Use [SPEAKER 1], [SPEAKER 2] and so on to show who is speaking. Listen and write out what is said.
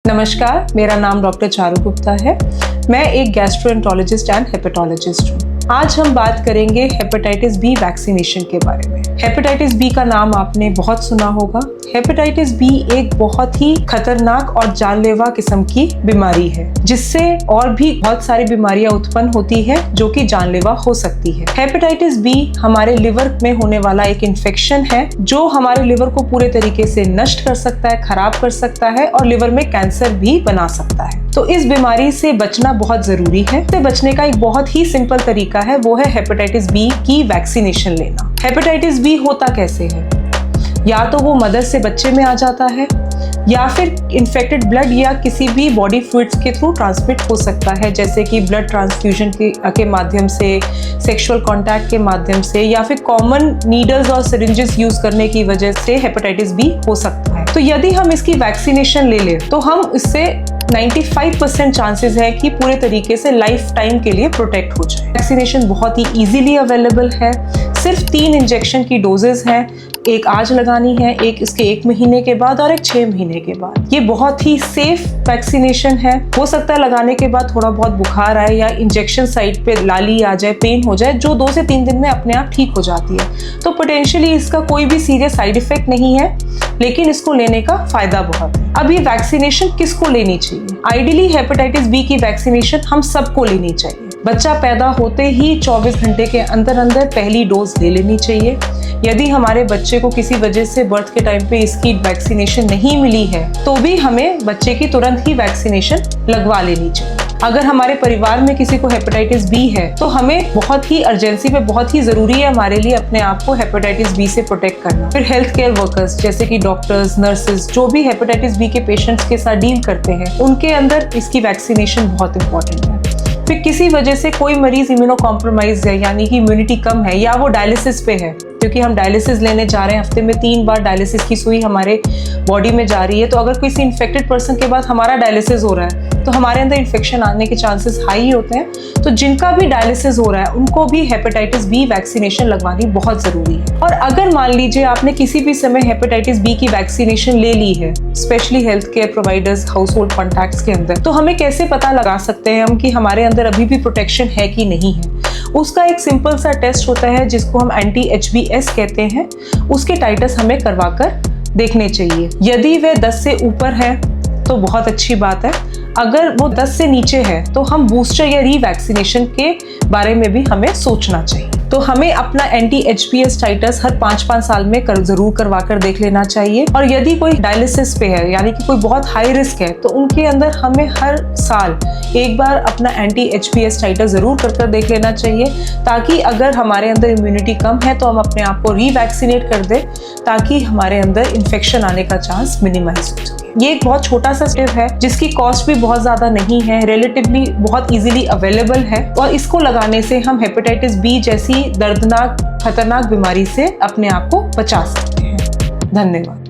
[SPEAKER 1] नमस्कार, मेरा नाम डॉक्टर चारू गुप्ता है। मैं एक गैस्ट्रोएंटरोलॉजिस्ट एंड हेपेटोलॉजिस्ट हूँ। आज हम बात करेंगे हेपेटाइटिस बी वैक्सीनेशन के बारे में। हेपेटाइटिस बी का नाम आपने बहुत सुना होगा। हेपेटाइटिस बी एक बहुत ही खतरनाक और जानलेवा किस्म की बीमारी है, जिससे और भी बहुत सारी बीमारियां उत्पन्न होती है जो कि जानलेवा हो सकती है। हेपेटाइटिस बी हमारे लिवर में होने वाला एक इन्फेक्शन है जो हमारे लिवर को पूरे तरीके से नष्ट कर सकता है, खराब कर सकता है और लिवर में कैंसर भी बना सकता है। तो इस बीमारी से बचना बहुत जरूरी है। इससे बचने का एक बहुत ही सिंपल तरीका है, वो है हेपेटाइटिस बी की वैक्सीनेशन लेना। हेपेटाइटिस बी होता कैसे है? या तो वो मदर से बच्चे में आ जाता है, या फिर इन्फेक्टेड ब्लड या किसी भी बॉडी फ्लूइड्स के थ्रू ट्रांसमिट हो सकता है, जैसे कि ब्लड ट्रांसफ्यूजन के माध्यम से, सेक्सुअल कांटेक्ट के माध्यम से, या फिर कॉमन नीडल्स और सिरिंजेस यूज करने की वजह से हेपेटाइटिस बी हो सकता है। तो यदि हम इसकी वैक्सीनेशन ले लें तो हम इससे 95% चांसेस है कि पूरे तरीके से लाइफ टाइम के लिए प्रोटेक्ट हो जाए। वैक्सीनेशन बहुत ही इजीली अवेलेबल है। सिर्फ 3 इंजेक्शन की डोजेस हैं। एक आज लगानी है, एक इसके 1 महीने के बाद और एक 6 महीने के बाद। ये बहुत ही सेफ वैक्सीनेशन है। हो सकता है लगाने के बाद थोड़ा बहुत बुखार आए या इंजेक्शन साइट पे लाली आ जाए, पेन हो जाए, जो 2 से 3 दिन में अपने आप ठीक हो जाती है। तो पोटेंशियली इसका कोई भी सीरियस साइड इफेक्ट नहीं है, लेकिन इसको लेने का फायदा बहुत है। अब ये वैक्सीनेशन किसको लेनी चाहिए? आइडियली हेपेटाइटिस बी की वैक्सीनेशन हम सबको लेनी चाहिए। बच्चा पैदा होते ही 24 घंटे के अंदर अंदर पहली डोज ले लेनी चाहिए। यदि हमारे बच्चे को किसी वजह से बर्थ के टाइम पे इसकी वैक्सीनेशन नहीं मिली है तो भी हमें बच्चे की तुरंत ही वैक्सीनेशन लगवा लेनी चाहिए। अगर हमारे परिवार में किसी को हेपेटाइटिस बी है तो हमें बहुत ही अर्जेंसी पे बहुत ही जरूरी है हमारे लिए अपने आप को हेपेटाइटिस बी से प्रोटेक्ट करना। फिर हेल्थ केयर वर्कर्स जैसे कि डॉक्टर्स, नर्सेज, जो भी हेपेटाइटिस बी के पेशेंट्स के साथ डील करते हैं, उनके अंदर इसकी वैक्सीनेशन बहुत इंपॉर्टेंट है। फिर किसी वजह से कोई मरीज इम्यूनो कॉम्प्रोमाइज है, यानी कि इम्यूनिटी कम है, या वो डायलिसिस पे है, क्योंकि हम डायलिसिस लेने जा रहे हैं, हफ्ते में 3 बार डायलिसिस की सुई हमारे बॉडी में जा रही है। तो अगर किसी इन्फेक्टेड पर्सन के बाद हमारा डायलिसिस हो रहा है तो हमारे अंदर इन्फेक्शन आने के चांसेस हाई होते हैं। तो जिनका भी डायलिसिस हो रहा है उनको भी हेपेटाइटिस बी वैक्सीनेशन लगवानी बहुत जरूरी है। और अगर मान लीजिए आपने किसी भी समय हेपेटाइटिस बी की वैक्सीनेशन ले ली है, specially health care providers, house hold contacts के अंदर, तो हमें कैसे पता लगा सकते हैं हम कि हमारे अंदर अभी भी प्रोटेक्शन है कि नहीं है? उसका एक सिंपल सा टेस्ट होता है जिसको हम एंटी-HBs कहते हैं। उसके टाइटस हमें करवाकर देखने चाहिए। यदि वह 10 से ऊपर है तो बहुत अच्छी बात है। अगर वो 10 से नीचे है तो हम बूस्टर या रीवैक्सीनेशन के बारे में भी हमें सोचना चाहिए। तो हमें अपना एंटी-HBs टाइटस हर 5-5 साल में जरूर करवा कर देख लेना चाहिए। और यदि कोई डायलिसिस पे है, यानी कि कोई बहुत हाई रिस्क है, तो उनके अंदर हमें हर साल एक बार अपना एंटी-HBs टाइटस जरूर कर देख लेना चाहिए, ताकि अगर हमारे अंदर इम्यूनिटी कम है तो हम अपने आप को रीवैक्सीनेट कर दें, ताकि हमारे अंदर इन्फेक्शन आने का चांस मिनिमाइज हो सके। ये एक बहुत छोटा सा स्टेप है जिसकी कॉस्ट भी बहुत ज्यादा नहीं है, रिलेटिवली बहुत इजीली अवेलेबल है, और इसको लगाने से हम हेपेटाइटिस बी जैसी दर्दनाक, खतरनाक बीमारी से अपने आप को बचा सकते हैं। धन्यवाद।